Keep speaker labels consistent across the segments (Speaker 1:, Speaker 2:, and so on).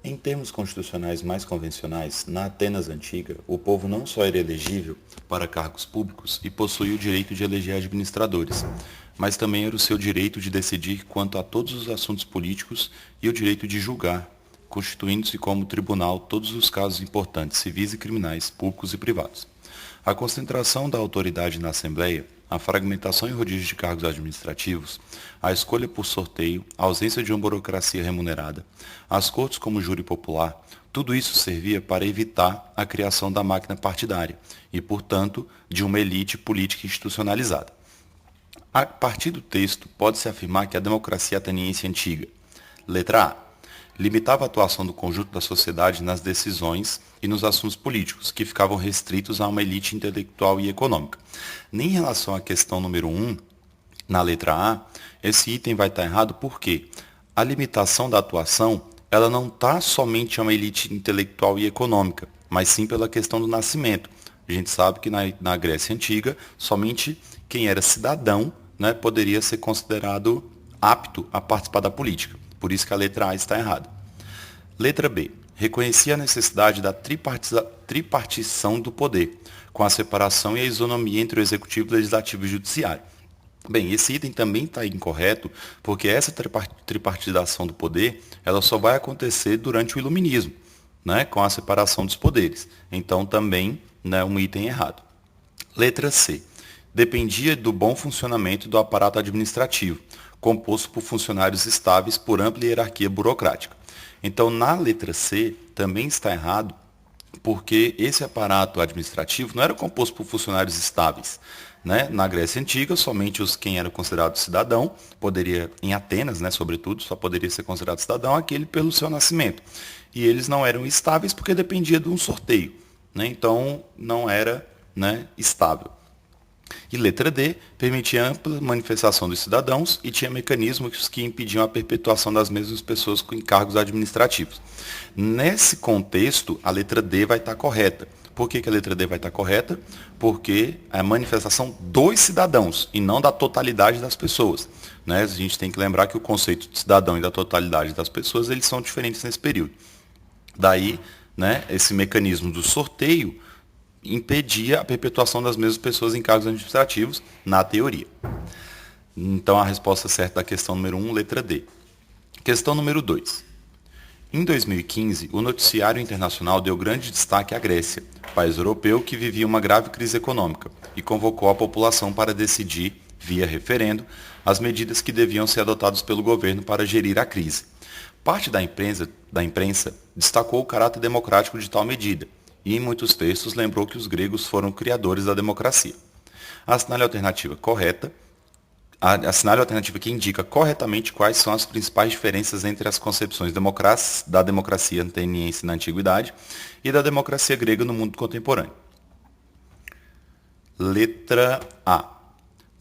Speaker 1: Em termos constitucionais mais convencionais, na Atenas antiga, o povo não só era elegível para cargos públicos e possuía o direito de eleger administradores, mas também era o seu direito de decidir quanto a todos os assuntos políticos e o direito de julgar, constituindo-se como tribunal todos os casos importantes civis e criminais, públicos e privados. A concentração da autoridade na Assembleia, a fragmentação e rodízio de cargos administrativos, a escolha por sorteio, a ausência de uma burocracia remunerada, as cortes como júri popular, tudo isso servia para evitar a criação da máquina partidária e, portanto, de uma elite política institucionalizada. A partir do texto, pode-se afirmar que a democracia ateniense antiga, letra A, limitava a atuação do conjunto da sociedade nas decisões e nos assuntos políticos, que ficavam restritos a uma elite intelectual e econômica. Nem em relação à questão número 1, na letra A, esse item vai estar errado porque a limitação da atuação ela não está somente a uma elite intelectual e econômica, mas sim pela questão do nascimento. A gente sabe que na Grécia Antiga, somente quem era cidadão, né, poderia ser considerado apto a participar da política. Por isso que a letra A está errada. Letra B. Reconhecia a necessidade da tripartição do poder, com a separação e a isonomia entre o executivo, legislativo e judiciário. Bem, esse item também está incorreto, porque essa tripartidação do poder, ela só vai acontecer durante o iluminismo, né, com a separação dos poderes. Então, também, né, um item errado. Letra C. Dependia do bom funcionamento do aparato administrativo, composto por funcionários estáveis por ampla hierarquia burocrática. Então, na letra C, também está errado, porque esse aparato administrativo não era composto por funcionários estáveis. Né? Na Grécia Antiga, somente quem era considerado cidadão poderia, em Atenas, né, sobretudo, só poderia ser considerado cidadão aquele pelo seu nascimento. E eles não eram estáveis porque dependia de um sorteio. Né? Então, não era, né, estável. E letra D, permitia ampla manifestação dos cidadãos e tinha mecanismos que impediam a perpetuação das mesmas pessoas com encargos administrativos. Nesse contexto, a letra D vai estar correta. Por que a letra D vai estar correta? Porque é a manifestação dos cidadãos e não da totalidade das pessoas. Né? A gente tem que lembrar que o conceito de cidadão e da totalidade das pessoas eles são diferentes nesse período. Daí, né, esse mecanismo do sorteio impedia a perpetuação das mesmas pessoas em cargos administrativos, na teoria. Então, a resposta certa da questão número 1, letra D. Questão número 2. Em 2015, o noticiário internacional deu grande destaque à Grécia, país europeu que vivia uma grave crise econômica, e convocou a população para decidir, via referendo, as medidas que deviam ser adotadas pelo governo para gerir a crise. Parte da imprensa destacou o caráter democrático de tal medida, e em muitos textos lembrou que os gregos foram criadores da democracia. Assinale a alternativa correta, assinale a alternativa que indica corretamente quais são as principais diferenças entre as concepções da democracia ateniense na antiguidade e da democracia grega no mundo contemporâneo. Letra A.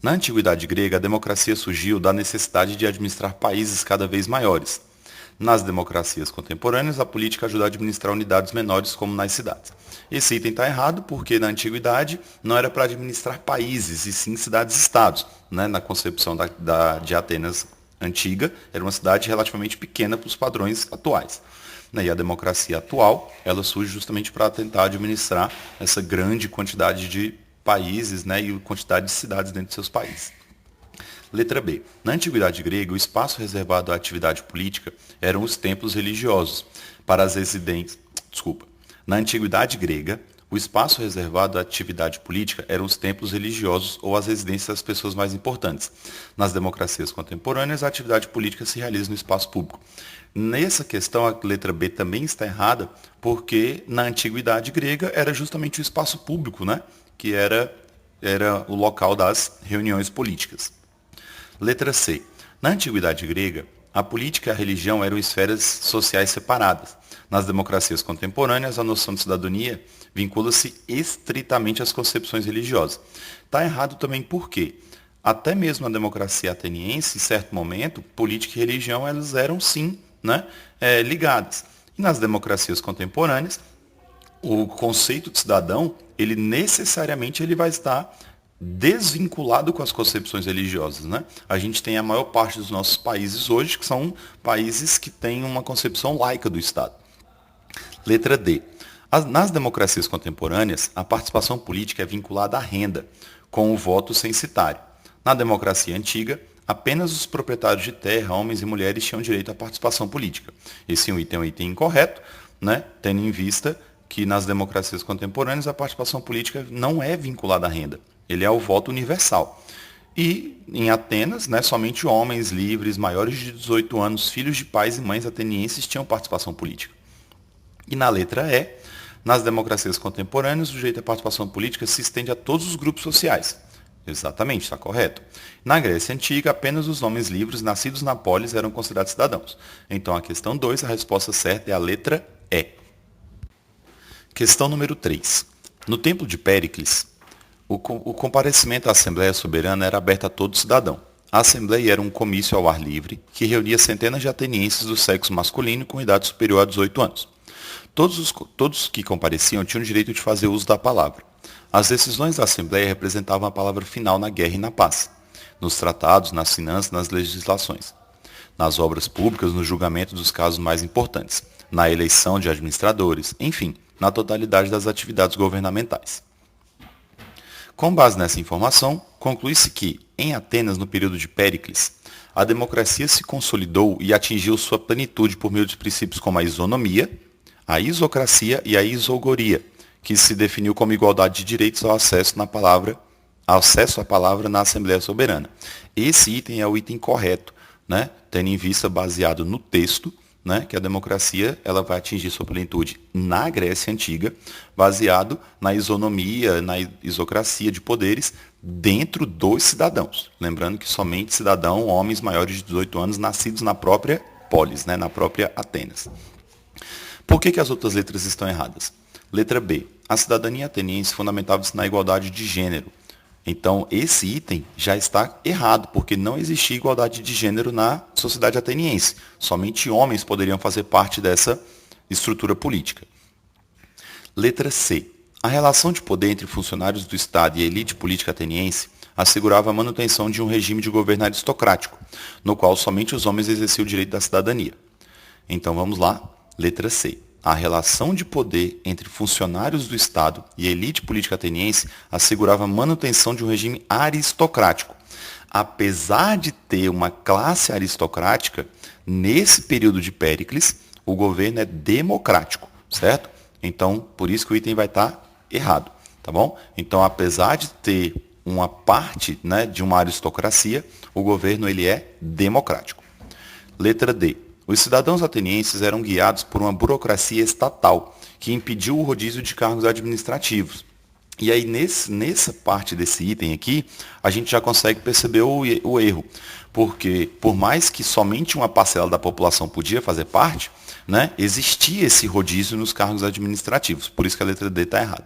Speaker 1: Na antiguidade grega, a democracia surgiu da necessidade de administrar países cada vez maiores. Nas democracias contemporâneas, a política ajuda a administrar unidades menores, como nas cidades. Esse item está errado porque, na antiguidade, não era para administrar países, e sim cidades-estados. Né? Na concepção de Atenas antiga, era uma cidade relativamente pequena para os padrões atuais. Né? E a democracia atual, ela surge justamente para tentar administrar essa grande quantidade de países, né? E quantidade de cidades dentro de seus países. Letra B. Na antiguidade grega, o espaço reservado à atividade política eram os templos religiosos. Para as residências. Desculpa. Na antiguidade grega, o espaço reservado à atividade política eram os templos religiosos ou as residências das pessoas mais importantes. Nas democracias contemporâneas, a atividade política se realiza no espaço público. Nessa questão, a letra B também está errada, porque na antiguidade grega era justamente o espaço público, né? Que era o local das reuniões políticas. Letra C. Na antiguidade grega, a política e a religião eram esferas sociais separadas. Nas democracias contemporâneas, a noção de cidadania vincula-se estritamente às concepções religiosas. Está errado também por quê? Até mesmo na democracia ateniense, em certo momento, política e religião elas eram sim, né, ligadas. E nas democracias contemporâneas, o conceito de cidadão, ele necessariamente ele vai estar desvinculado com as concepções religiosas, né? A gente tem a maior parte dos nossos países hoje que são países que têm uma concepção laica do Estado. Letra D. Nas democracias contemporâneas, a participação política é vinculada à renda, com o voto censitário. Na democracia antiga, apenas os proprietários de terra, homens e mulheres, tinham direito à participação política. Esse item é um item incorreto, né? Tendo em vista que nas democracias contemporâneas a participação política não é vinculada à renda. Ele é ao voto universal. E em Atenas, né, somente homens livres, maiores de 18 anos, filhos de pais e mães atenienses tinham participação política. E na letra E, nas democracias contemporâneas, o direito à participação política se estende a todos os grupos sociais. Exatamente, está correto. Na Grécia Antiga, apenas os homens livres nascidos na polis eram considerados cidadãos. Então, a questão 2, a resposta certa é a letra E. Questão número 3. No templo de Péricles, o comparecimento à Assembleia Soberana era aberto a todo cidadão. A Assembleia era um comício ao ar livre que reunia centenas de atenienses do sexo masculino com idade superior a 18 anos. Todos que compareciam tinham o direito de fazer uso da palavra. As decisões da Assembleia representavam a palavra final na guerra e na paz, nos tratados, nas finanças, nas legislações, nas obras públicas, no julgamento dos casos mais importantes, na eleição de administradores, enfim, na totalidade das atividades governamentais. Com base nessa informação, conclui-se que, em Atenas, no período de Péricles, a democracia se consolidou e atingiu sua plenitude por meio de princípios como a isonomia, a isocracia e a isogoria, que se definiu como igualdade de direitos ao acesso à palavra na Assembleia Soberana. Esse item é o item correto, né? Tendo em vista, baseado no texto, né, que a democracia ela vai atingir sua plenitude na Grécia Antiga, baseado na isonomia, na isocracia de poderes dentro dos cidadãos. Lembrando que somente cidadão, homens maiores de 18 anos, nascidos na própria polis, né, na própria Atenas. Por que as outras letras estão erradas? Letra B. A cidadania ateniense fundamentava-se na igualdade de gênero. Então, esse item já está errado, porque não existia igualdade de gênero na sociedade ateniense. Somente homens poderiam fazer parte dessa estrutura política. Letra C. A relação de poder entre funcionários do Estado e a elite política ateniense assegurava a manutenção de um regime de governo aristocrático, no qual somente os homens exerciam o direito da cidadania. Então, vamos lá. Letra C. A relação de poder entre funcionários do Estado e a elite política ateniense assegurava a manutenção de um regime aristocrático. Apesar de ter uma classe aristocrática, nesse período de Péricles, o governo é democrático, certo? Então, por isso que o item vai estar errado, tá bom? Então, apesar de ter uma parte, né, de uma aristocracia, o governo ele é democrático. Letra D. Os cidadãos atenienses eram guiados por uma burocracia estatal, que impediu o rodízio de cargos administrativos. E aí, nessa parte desse item aqui, a gente já consegue perceber o erro. Porque, por mais que somente uma parcela da população podia fazer parte, né, existia esse rodízio nos cargos administrativos. Por isso que a letra D está errada.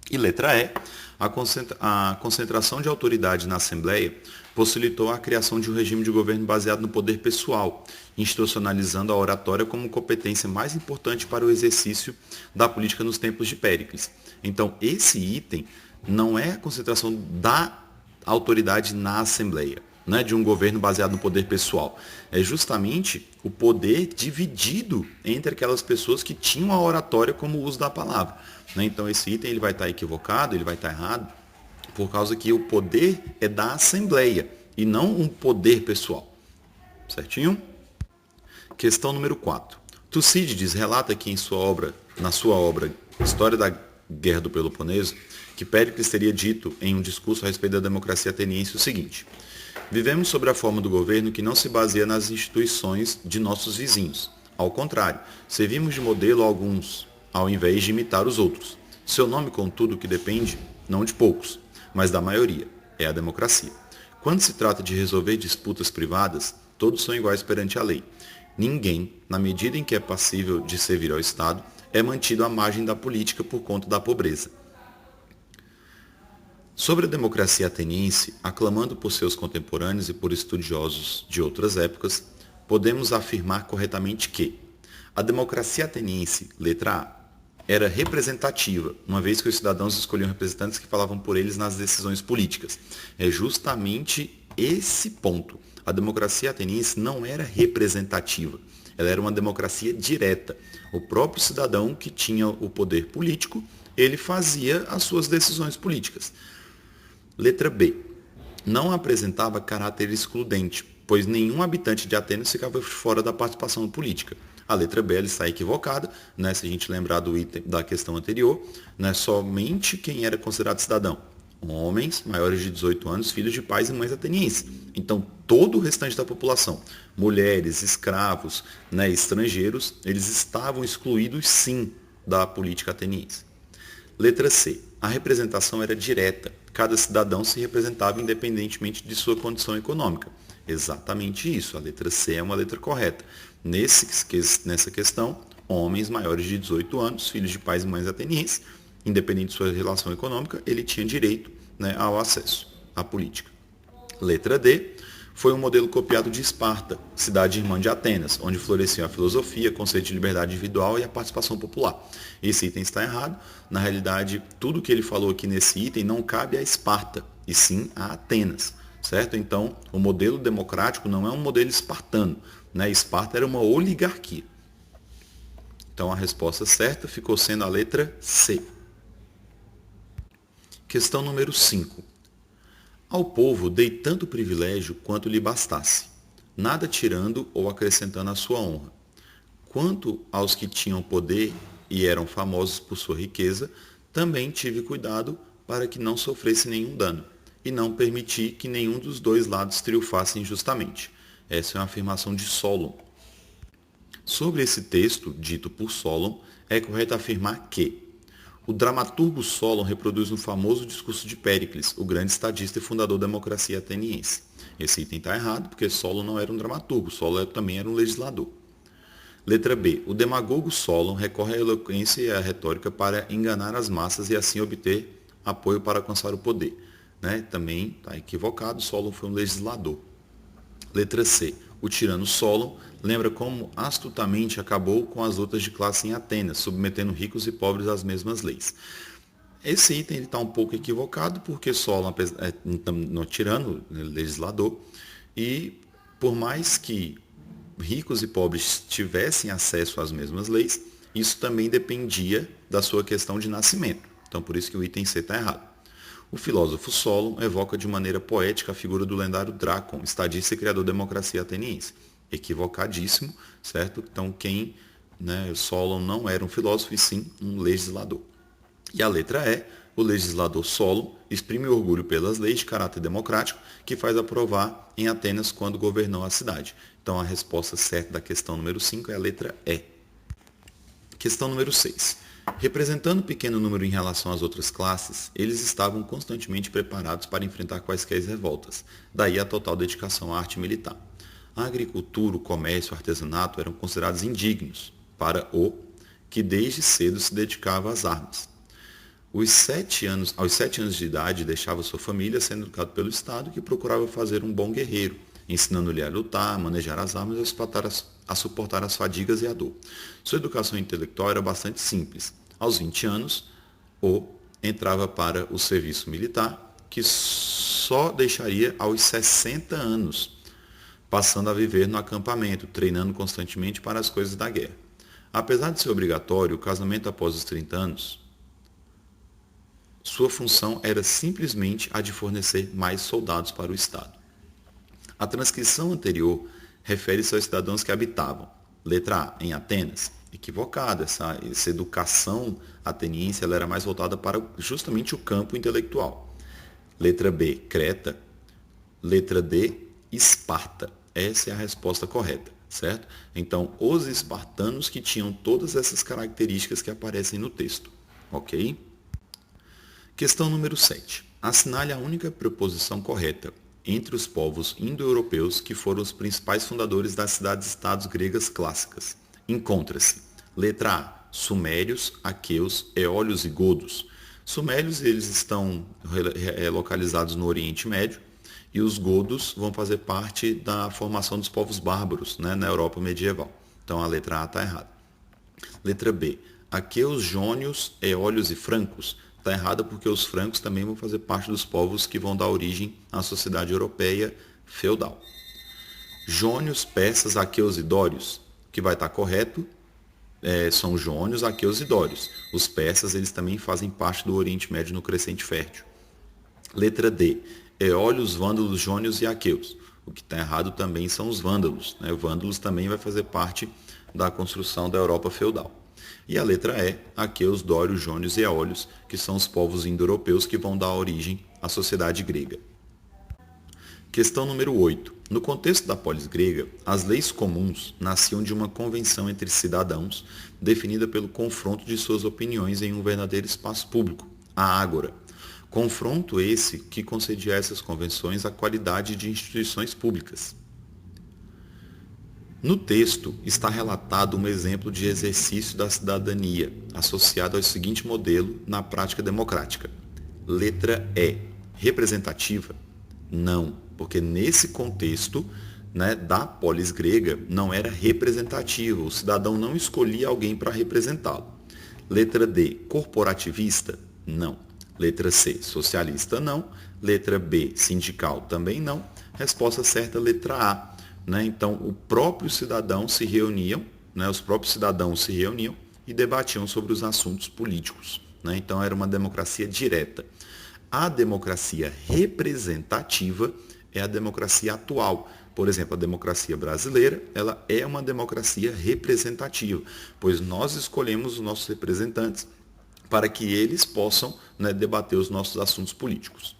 Speaker 1: E letra E, a concentração de autoridade na Assembleia possibilitou a criação de um regime de governo baseado no poder pessoal, institucionalizando a oratória como competência mais importante para o exercício da política nos tempos de Péricles. Então, esse item não é a concentração da autoridade na Assembleia, né, de um governo baseado no poder pessoal. É justamente o poder dividido entre aquelas pessoas que tinham a oratória como uso da palavra. Né? Então, esse item ele vai estar equivocado, ele vai estar errado, por causa que o poder é da Assembleia e não um poder pessoal. Certinho? Questão número 4. Tucídides relata que na sua obra História da Guerra do Peloponeso, que Péricles teria dito em um discurso a respeito da democracia ateniense o seguinte: vivemos sobre a forma do governo que não se baseia nas instituições de nossos vizinhos. Ao contrário, servimos de modelo a alguns, ao invés de imitar os outros. Seu nome, contudo, que depende, não de poucos, mas da maioria, é a democracia. Quando se trata de resolver disputas privadas, todos são iguais perante a lei. Ninguém, na medida em que é passível de servir ao Estado, é mantido à margem da política por conta da pobreza. Sobre a democracia ateniense, aclamando por seus contemporâneos e por estudiosos de outras épocas, podemos afirmar corretamente que a democracia ateniense, letra A, era representativa, uma vez que os cidadãos escolhiam representantes que falavam por eles nas decisões políticas. É justamente esse ponto. A democracia ateniense não era representativa. Ela era uma democracia direta. O próprio cidadão que tinha o poder político, ele fazia as suas decisões políticas. Letra B. Não apresentava caráter excludente, pois nenhum habitante de Atenas ficava fora da participação política. A letra B ela está equivocada, né? Se a gente lembrar do item da questão anterior, né? Somente quem era considerado cidadão. Homens maiores de 18 anos, filhos de pais e mães atenienses. Então, todo o restante da população, mulheres, escravos, né, estrangeiros, eles estavam excluídos sim da política ateniense. Letra C. A representação era direta. Cada cidadão se representava independentemente de sua condição econômica. Exatamente isso. A letra C é uma letra correta. Nessa questão, homens maiores de 18 anos, filhos de pais e mães atenienses, independente de sua relação econômica, ele tinha direito, né, ao acesso à política. Letra D. Foi um modelo copiado de Esparta, cidade irmã de Atenas, onde floresceu a filosofia, conceito de liberdade individual e a participação popular. Esse item está errado. Na realidade, tudo que ele falou aqui nesse item não cabe a Esparta, e sim a Atenas, certo? Então, o modelo democrático não é um modelo espartano, né? Esparta era uma oligarquia. Então, a resposta certa ficou sendo a letra C. Questão número 5. Ao povo dei tanto privilégio quanto lhe bastasse, nada tirando ou acrescentando à sua honra. Quanto aos que tinham poder e eram famosos por sua riqueza, também tive cuidado para que não sofresse nenhum dano, e não permiti que nenhum dos dois lados triunfasse injustamente. Essa é uma afirmação de Solon. Sobre esse texto, dito por Solon, é correto afirmar que o dramaturgo Solon reproduz um famoso discurso de Péricles, o grande estadista e fundador da democracia ateniense. Esse item está errado, porque Solon não era um dramaturgo, Solon também era um legislador. Letra B. O demagogo Solon recorre à eloquência e à retórica para enganar as massas e assim obter apoio para alcançar o poder. Né? Também está equivocado, Solon foi um legislador. Letra C. O tirano Solon lembra como astutamente acabou com as lutas de classe em Atenas, submetendo ricos e pobres às mesmas leis. Esse item está um pouco equivocado, porque Solon no tirano, legislador, e por mais que ricos e pobres tivessem acesso às mesmas leis, isso também dependia da sua questão de nascimento. Então, por isso que o item C está errado. O filósofo Solon evoca de maneira poética a figura do lendário Drácon, estadista e criador da democracia ateniense. Equivocadíssimo, certo? Então, Solon não era um filósofo, e sim um legislador. E a letra E, o legislador Solon exprime orgulho pelas leis de caráter democrático que faz aprovar em Atenas quando governou a cidade. Então, a resposta certa da questão número 5 é a letra E. Questão número 6. Representando pequeno número em relação às outras classes, eles estavam constantemente preparados para enfrentar quaisquer revoltas, daí a total dedicação à arte militar. A agricultura, o comércio, o artesanato eram considerados indignos para o que desde cedo se dedicava às armas. Aos 7 anos de idade, deixava sua família sendo educado pelo Estado, que procurava fazer um bom guerreiro, ensinando-lhe a lutar, a manejar as armas e a suportar as fadigas e a dor. Sua educação intelectual era bastante simples. Aos 20 anos, entrava para o serviço militar, que só deixaria aos 60 anos, passando a viver no acampamento, treinando constantemente para as coisas da guerra. Apesar de ser obrigatório, o casamento após os 30 anos, sua função era simplesmente a de fornecer mais soldados para o Estado. A transcrição anterior refere-se aos cidadãos que habitavam, letra A, em Atenas. Equivocada, essa educação ateniense ela era mais voltada para justamente o campo intelectual. Letra B, Creta. Letra D, Esparta. Essa é a resposta correta, certo? Então, os espartanos que tinham todas essas características que aparecem no texto, ok? Questão número 7. Assinale a única preposição correta entre os povos indo-europeus que foram os principais fundadores das cidades-estados gregas clássicas. Encontra-se, letra A, sumérios, aqueus, eólios e godos. Sumérios eles estão localizados no Oriente Médio e os godos vão fazer parte da formação dos povos bárbaros, né, na Europa medieval. Então a letra A está errada. Letra B, aqueus, jônios, eólios e francos. Está errada porque os francos também vão fazer parte dos povos que vão dar origem à sociedade europeia feudal. Jônios, persas, aqueus e dórios. O que vai estar correto são os jônios, aqueus e dórios. Os persas, eles também fazem parte do Oriente Médio no Crescente Fértil. Letra D, eólios, vândalos, jônios e aqueus. O que está errado também são os vândalos. Né? Vândalos também vai fazer parte da construção da Europa feudal. E a letra E, aqueus, dórios, jônios e eólios, que são os povos indo-europeus que vão dar origem à sociedade grega. Questão número 8. No contexto da polis grega, as leis comuns nasciam de uma convenção entre cidadãos, definida pelo confronto de suas opiniões em um verdadeiro espaço público, a ágora. Confronto esse que concedia a essas convenções a qualidade de instituições públicas. No texto está relatado um exemplo de exercício da cidadania, associado ao seguinte modelo na prática democrática. Letra E. Representativa? Não, porque nesse contexto, né, da polis grega não era representativo, o cidadão não escolhia alguém para representá-lo. Letra D. Corporativista? Não. Letra C. Socialista? Não. Letra B. Sindical? Também não. Resposta certa, letra A. Né? Então, os próprios cidadãos se reuniam e debatiam sobre os assuntos políticos. Né? Então, era uma democracia direta. A democracia representativa é a democracia atual. Por exemplo, a democracia brasileira, ela é uma democracia representativa, pois nós escolhemos os nossos representantes para que eles possam, né, debater os nossos assuntos políticos.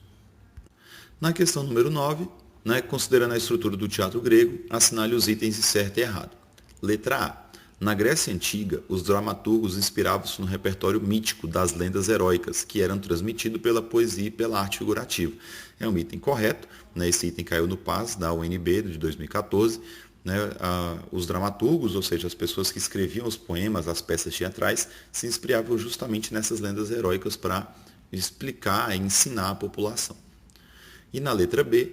Speaker 1: Na questão número 9, né, considerando a estrutura do teatro grego, assinale os itens de certo e errado. Letra A. Na Grécia Antiga, os dramaturgos inspiravam-se no repertório mítico das lendas heróicas, que eram transmitidos pela poesia e pela arte figurativa. É um item correto, né? Esse item caiu no PAS, da UNB, de 2014. Né? Os dramaturgos, ou seja, as pessoas que escreviam os poemas, as peças teatrais, se inspiravam justamente nessas lendas heróicas para explicar e ensinar a população. E na letra B,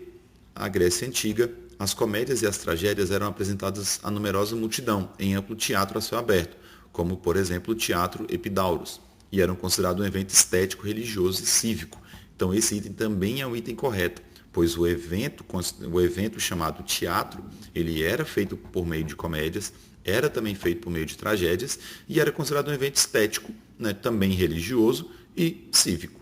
Speaker 1: a Grécia Antiga, as comédias e as tragédias eram apresentadas a numerosa multidão, em amplo teatro a céu aberto, como, por exemplo, o teatro Epidauros, e eram considerados um evento estético, religioso e cívico. Então, esse item também é um item correto, pois o evento chamado teatro, ele era feito por meio de comédias, era também feito por meio de tragédias, e era considerado um evento estético, né, também religioso e cívico.